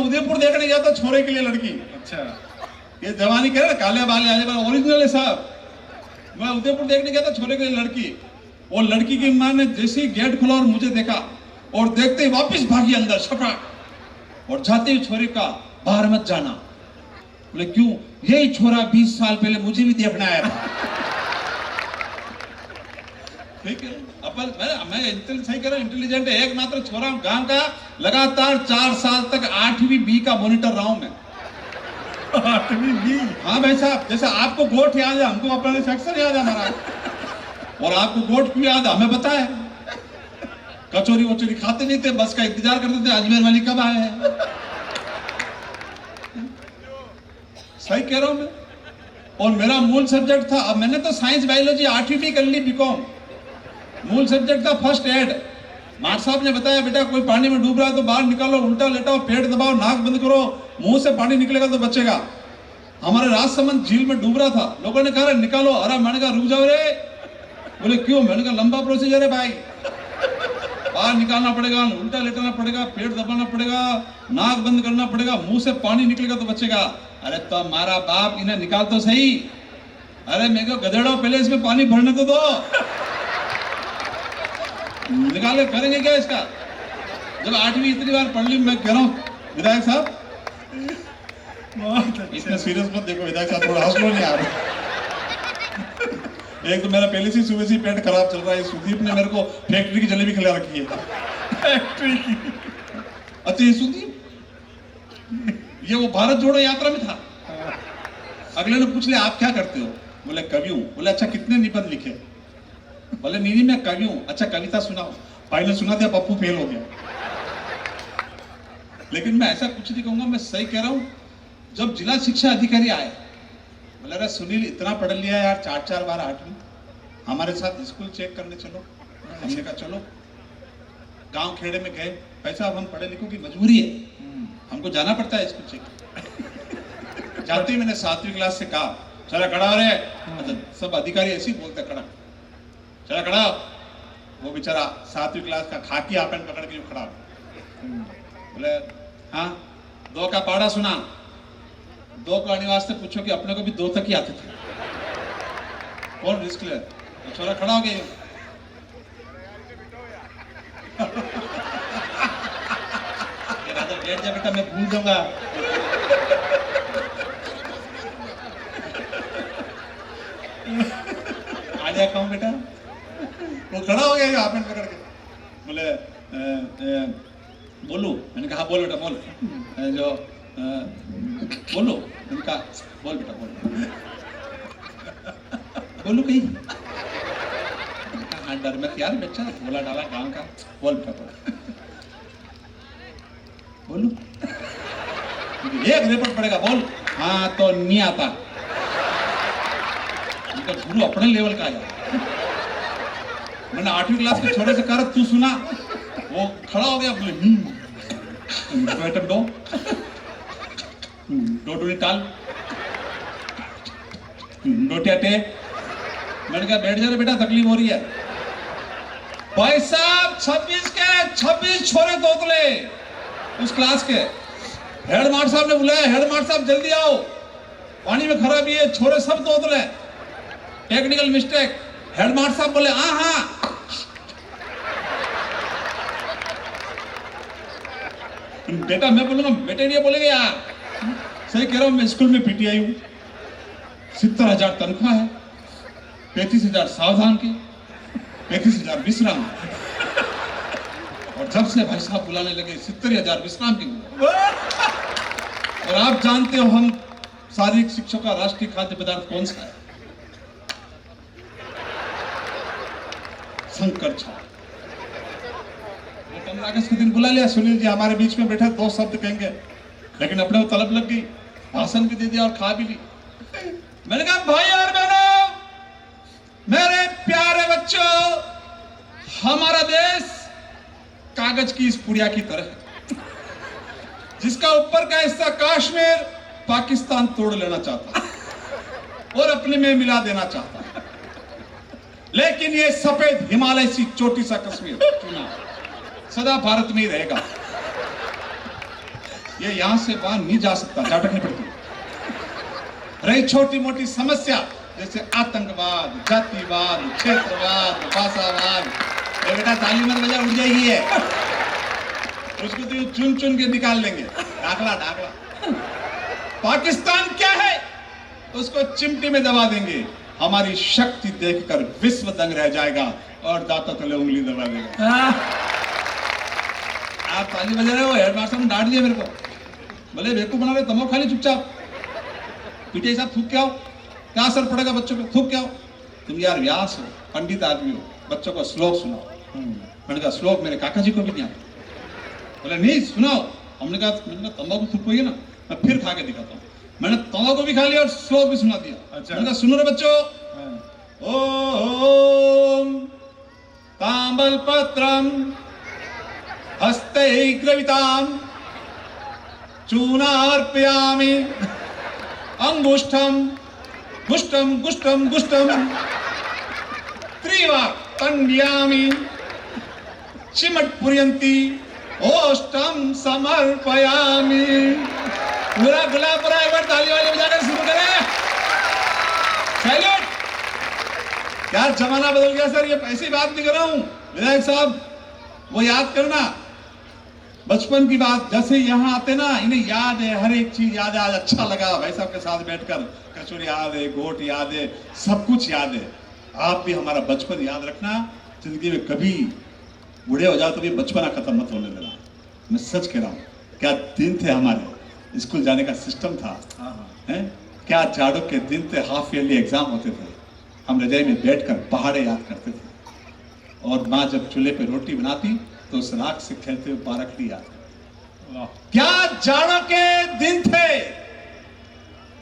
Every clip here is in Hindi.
उदयपुर देखने गया था छोरे के लिए लड़की। अच्छा, ये जवानी कह रहे ना काले बाले आले बाले ओरिजिनल है साहब। मैं उदयपुर देखने गया था छोरे के लिए लड़की। वो लड़की की मां ने जैसे ही गेट खोला और मुझे देखा और देखते ही वापस भागी अंदर छपड़ा और जाते ही छोरे का बाहर मत जाना। बोले क्यों? यही छोरा 20 साल पहले मुझे भी देखने आया था। ठीक है, अपन मैं सही कह रहा हूँ, इंटेलिजेंट है एकमात्र छोरा गांव का। लगातार 4 साल तक 8वीं बी का मॉनिटर रहा हूं मैं। 8वीं बी? हाँ भाई साहब, जैसे आपको गोठ याद है, हमको अपना सेक्शन याद है हमारा। और आपको गोठ क्यों याद है हमें पता है। कचौरी वचौरी खाते नहीं थे, बस का इंतजार करते थे अजमेर वाली कब आए हैं। सही कह रहा हूं मैं। और मेरा मूल सब्जेक्ट था, अब मैंने तो साइंस बायोलॉजी 8वीं भी कर ली, बीकॉम। मूल सब्जेक्ट था फर्स्ट एड। मार साहब ने बताया बेटा कोई पानी में डूब रहा है तो बाहर निकालो, उल्टा लेटाओ, पेट दबाओ, नाक बंद करो, मुंह से पानी निकलेगा तो बचेगा। हमारे राजसमंद झील में डूब रहा था, लोगों ने कहा निकालो। अरे मैंने कहा रुक जाओ रे। बोले क्यों? मैंने कहा लंबा प्रोसीजर है भाई, बाहर निकालना पड़ेगा, उल्टा लेटाना पड़ेगा, पेट दबाना पड़ेगा, नाक बंद करना पड़ेगा, मुंह से पानी निकलेगा तो बचेगा। अरे तो हमारा बाप इन्हें निकाल तो सही। अरे मेरे को गधेड़ो पहले इसमें पानी भरने तो दो, निकाले करेंगे क्या इसका? जब 8वीं इतनी बार पढ़ ली, मैं कह रहा हूँ विधायक साहब इसमें सीरियस मत देखो, विधायक साहब थोड़ा हंस लो नहीं आ रहा। एक तो मेरा पहले से सुबह से पेट खराब चल रहा है, सुदीप ने मेरे को फैक्ट्री की जलेबी खिला रखी है। फैक्ट्री की? अच्छा ये सुदीप, ये वो भारत जोड़ो यात्रा में था। अगले ने पूछ लिया आप क्या करते हो? बोले कवि हूं। बोले अच्छा कितने निबंध लिखे? बोले नहीं मैं कवि हूं। अच्छा कविता सुनाओ। भाई ने सुना दिया, पप्पू फेल हो गया। लेकिन मैं ऐसा कुछ नहीं कहूंगा, मैं सही कह रहा हूं। जब जिला शिक्षा अधिकारी आए, बोले अरे सुनील इतना पढ़ लिया यार, 4 बार 8वीं, हमारे साथ स्कूल चेक करने चलो। हमने कहा चलो। गांव खेड़े में गए, पैसा अब हम पढ़े लिखों की मजबूरी है, हमको जाना पड़ता है स्कूल चेक। जाते ही मैंने 7वीं क्लास से कहा चला खड़ा हो रहे। अच्छा सब अधिकारी ऐसे ही बोलते खड़ा, चला खड़ा। वो बेचारा 7वीं क्लास का खाकी आपन पकड़ के खड़ा। बोले हाँ 2 का पहाड़ा सुना। 2 को आने वास्ते पूछो कि अपने को भी 2 तक ही आते थे। कौन रिस्क ले? छोरा खड़ा हो गया। बैठ जा बेटा, मैं भूल जाऊंगा। आ जा कहूं बेटा। वो खड़ा हो गया आपन पकड़ के। बोले बोलू? मैंने कहा बोल बेटा बोल। जो बोलो? मैंने कहा बोल बेटा बोल। बोलू कहीं? हाँ डर मत यार बच्चा, बोला डाला गांव का। बोल बेटा बोल। बोलू? एक रिपोर्ट पड़ेगा बोल। हाँ तो नहीं आता। उनका गुरु अपने लेवल का है। मैंने 8वीं क्लास के छोरे से कहा तू सुना। वो खड़ा हो गया। बोले बेटा दो डोटू निकाल, डोटे। मैंने कहा बैठ जा रे बेटा, तकलीफ हो रही है। भाई साहब 26 के 26 छोरे तोतले उस क्लास के। हेड मास्टर साहब ने बुलाया, हेड मास्टर साहब जल्दी आओ, पानी में खराबी है, छोरे सब तोतले, टेक्निकल मिस्टेक। हेड मास्टर साहब बोले हाँ। बेटा मैं बोलूंगा, बेटे नहीं बोलेंगे यार। सही कह रहा हूं, मैं स्कूल में पीटीआई हूं। 70,000 तनख्वाह है, 35,000 सावधान के, 35,000 विश्राम। और जब से भाई साहब बुलाने लगे 70,000 विश्राम की। और आप जानते हो हम शारीरिक शिक्षा का राष्ट्रीय खाद्य पदार्थ कौन सा है? शंकर छाप। 15 अगस्त के दिन बुला लिया, सुनील जी हमारे बीच में बैठा, 2 शब्द कहेंगे, लेकिन अपने को तलब लग गई, भाषण भी दे दिया और खा भी ली। मैंने कहा भाई और बहनों, मेरे प्यारे बच्चों, हमारा देश कागज की इस पुड़िया की तरह है, जिसका ऊपर का हिस्सा कश्मीर पाकिस्तान तोड़ लेना चाहता है और अपने में मिला देना चाहता है, लेकिन ये सफेद हिमालय सी चोटी सा कश्मीर चुना सदा भारत में ही रहेगा। ये यहाँ से वहां नहीं जा सकता, झटकनी पड़ती है। रही छोटी मोटी समस्या जैसे आतंकवाद, जातिवाद, क्षेत्रवाद, भाषावाद, ये बेटा ताली मत बजा, उड़ जाएगी है। उसको तो चुन चुन के निकाल लेंगे, ढाकला ढाकला। पाकिस्तान क्या है उसको चिमटी में दबा देंगे। हमारी शक्ति देखकर विश्व दंग रह जाएगा और दाता तले उंगली दबा देगा। आप ताली बजा रहे हो, हेडमास्टर ने डांट दिया मेरे को, बोले बेवकूफ बना रहे, तमो खाली चुपचाप पीटे साहब थूक क्या हो, क्या असर पड़ेगा बच्चों पे, थूक क्या हो। तुम यार व्यास हो, पंडित आदमी हो, बच्चों को श्लोक सुनाओ। मैंने कहा श्लोक मेरे काका जी को भी नहीं आता। बोले नहीं सुनाओ। हमने कहा तंबाकू थूक है ना, मैं फिर खा के दिखाता हूँ। मैंने तंबाकू भी खा लिया और श्लोक भी सुना दिया। अच्छा। मैंने कहा सुनो रे बच्चों, ओम तांबल पत्रम हस्ते ग्रविताम चूनार्पयामि अंगुष्ठम गुष्टम गुष्टम गुष्टम त्रिवा तन्यामि चिमटपुर्यन्ति ओष्टम समर्पयामि। पूरा गुलाब पूरा एक बार ताली वाली बजाकर शुरू करें। सैल्यूट। क्या जमाना बदल गया सर, ये ऐसी बात नहीं कर रहा हूं विधायक साहब, वो याद करना बचपन की बात। जैसे यहाँ आते ना, इन्हें याद है, हर एक चीज याद है। आज अच्छा लगा भाई साहब के साथ बैठकर, कचौड़ी याद है, गोट याद है, सब कुछ याद है। आप भी हमारा बचपन याद रखना। जिंदगी में कभी बूढ़े हो जाओ तो भी बचपना खत्म मत होने देना। मैं सच कह रहा हूँ, क्या दिन थे हमारे, स्कूल जाने का सिस्टम था, हैं? क्या जाड़ों के दिन थे, हाफ ईयरली एग्जाम होते थे, हम रजाई में बैठकर पहाड़े याद करते थे, और माँ जब चूल्हे पे रोटी बनाती तो उस राख से खेलते हुए बारखड़ी याद करते। क्या जाड़ों के दिन थे,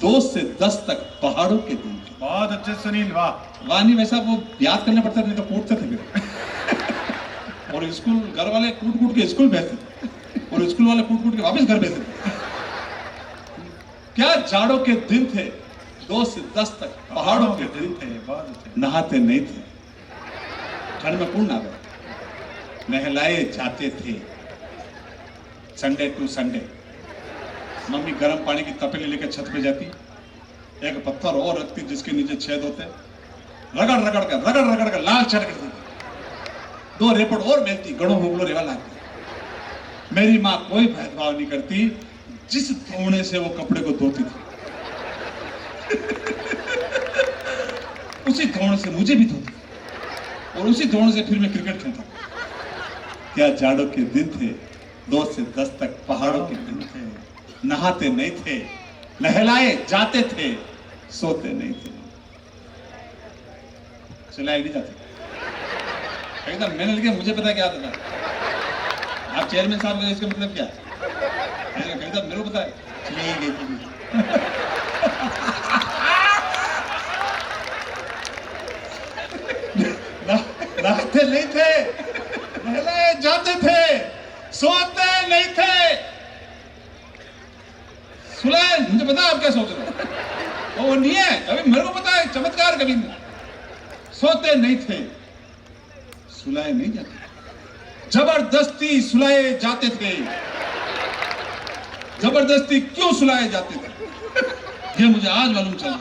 2 से 10 तक पहाड़ों के दिन थे। बहुत अच्छे सुनील, वाह। वाह नहीं, वैसा वो याद करना पड़ता था, नहीं तो कूटते थे फिर। और स्कूल घर वाले कूट कूट के स्कूल भेजते थे, और स्कूल वाले कूट कूट के वापस घर भेजते थे। क्या जाड़ों के दिन थे, 2 से 10 तक पहाड़ों के दिन थे। बहुत अच्छे। नहाते नहीं थे, ठंड में कौन नहाता, नहलाए जाते थे। संडे टू संडे मम्मी गर्म पानी की तपेली लेकर छत पे जाती, एक पत्थर और रखती जिसके नीचे छेद होते, रगड़ रगड़ कर लाल चढ़ कर देती, 2 रेपड़ और बेचती, गड़ो होगलो रेवा लाती। मेरी माँ कोई भेदभाव नहीं करती, जिस धोने से वो कपड़े को धोती थी उसी धोने से मुझे भी धोती, और उसी धोने से फिर मैं क्रिकेट खेलता। क्या जाड़ों के दिन थे, 2 से 10 तक पहाड़ों के दिन थे। नहाते नहीं थे, नहलाए जाते थे, सोते नहीं थे, चलाए नहीं जाते। कहता मैंने लिखा, मुझे पता क्या आता था। आप चेयरमैन साहब का इसका मतलब क्या है? कहता मेरे को पता है, चलिए गई। नहाते नहीं थे, नहलाए जाते थे, सोते नहीं थे। सुलाए, मुझे पता है आप क्या सोच रहे हो, वो नहीं है, अभी मेरे को पता है, चमत्कार कभी नहीं। सोते नहीं थे, सुलाए नहीं जाते, जबरदस्ती सुलाए जाते थे। जबरदस्ती क्यों सुलाए जाते थे, ये मुझे आज मालूम चल रहा।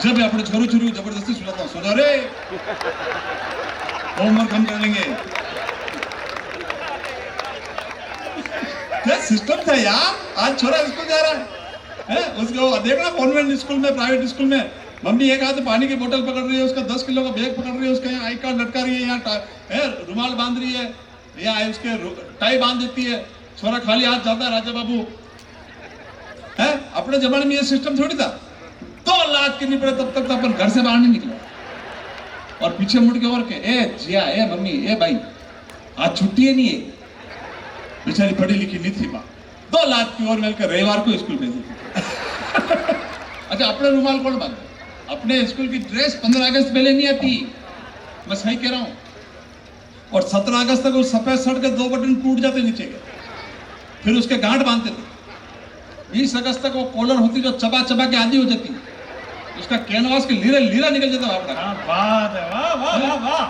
जब मैं अपने छोरू छोरू जबरदस्ती सुलाता हूं, सो जा रे, होमवर्क हम कर लेंगे। क्या सिस्टम था यार। आज छोरा स्कूल जा रहा है, उसको देखना कॉन्वेंट स्कूल में, प्राइवेट स्कूल में, मम्मी एक हाथ पानी की बोतल पकड़ रही है, उसका 10 किलो का बैग पकड़ रही है, उसका यहाँ आई कार्ड लटका रही है, यहाँ रुमाल बांध रही है, यहाँ उसके टाई बांध देती है, छोरा खाली हाथ जाता है। राजा बाबू है, अपने जमाने में ये सिस्टम थोड़ी था। 2 लाख की नहीं पड़े तब तक तो अपन घर से बाहर नहीं निकले, और पीछे मुड़ के और के ए जिया, ए मम्मी, ए भाई, आज छुट्टी है नहीं है। बेचारी पढ़ी लिखी नहीं थी माँ, 2 लाख की ओर मिलकर रविवार को स्कूल भेजी थी। अच्छा, अपने रुमाल कौन बांधे? अपने स्कूल की ड्रेस 15 अगस्त पहले नहीं आती, मैं सही कह रहा हूं। और 17 अगस्त तक उस सफेद शर्ट के 2 बटन टूट जाते नीचे के, फिर उसके गांठ बांधते थे। 20 अगस्त तक वो कॉलर होती जो चबा चबा के आधी हो जाती, उसका कैनवास के लीरा लीरा निकल जाता वहां पर। बात है, वाह वाह वाह वाह,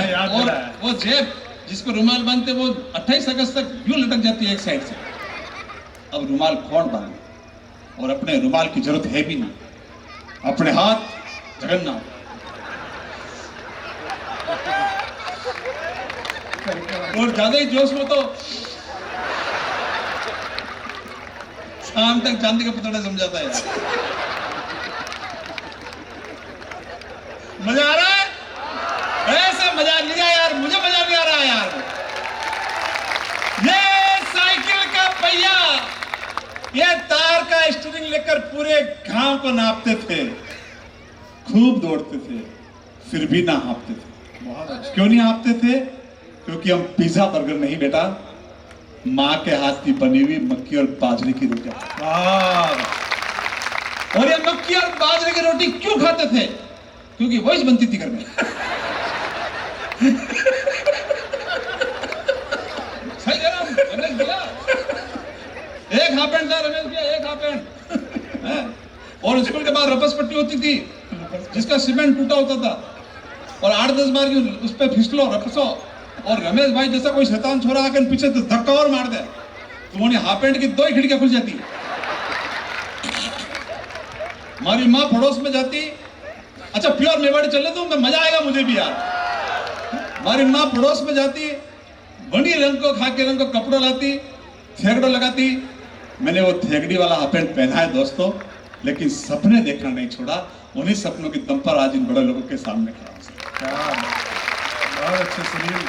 याद दिलाया। वो जेब जिसको रुमाल बांधते वो 28 अगस्त तक यूं लटक जाती है एक साइड से। अब रुमाल कौन बांधे, और अपने रुमाल की जरूरत है भी नहीं, अपने हाथ जगन्नाथ। और ज्यादा ही जोश में तो शाम तक चांदी का पुतला समझाता है यार। मजा आ रहा है? ऐसे मजा लिया यार, मुझे मजा नहीं आ रहा है यार। ये साइकिल का पहिया, ये तार का स्टीयरिंग लेकर पूरे गांव को नापते थे, खूब दौड़ते थे, फिर भी ना हाँपते थे। क्यों नहीं हाँपते थे? क्योंकि हम पिज्जा बर्गर नहीं बेटा, माँ के हाथ की बनी हुई मक्की और बाजरे की रोटी। और ये मक्की और बाजरे की रोटी क्यों खाते थे? क्योंकि वही बनती थी घर में। सही है ना रमेश भैया? एक हाफ पैंट था रमेश भैया, एक हाफ पैंट। और स्कूल के बाद रपस पट्टी होती थी जिसका सीमेंट टूटा होता था, और 8-10 बार की उस पर फिसलो रपसो, और रमेश भाई जैसा कोई शैतान छोरा आकर पीछे तो धक्का और मार दे, तुम्हारी हाफ पैंट की 2 ही खिड़कियां खुल जाती। हमारी माँ पड़ोस में जाती, अच्छा प्योर मेवाड़ी चल रहे तो मैं मजा आएगा मुझे भी यार। हमारी माँ पड़ोस में जाती, बनी रंग को खाकी रंग को कपड़ा लाती, थेगड़ो लगाती। मैंने वो थेगड़ी वाला हाफ पैंट पहना है दोस्तों, लेकिन सपने देखना नहीं छोड़ा। उन्हीं सपनों की दम पर आज इन बड़े लोगों के सामने खड़ा हूं। बहुत अच्छे सुनील।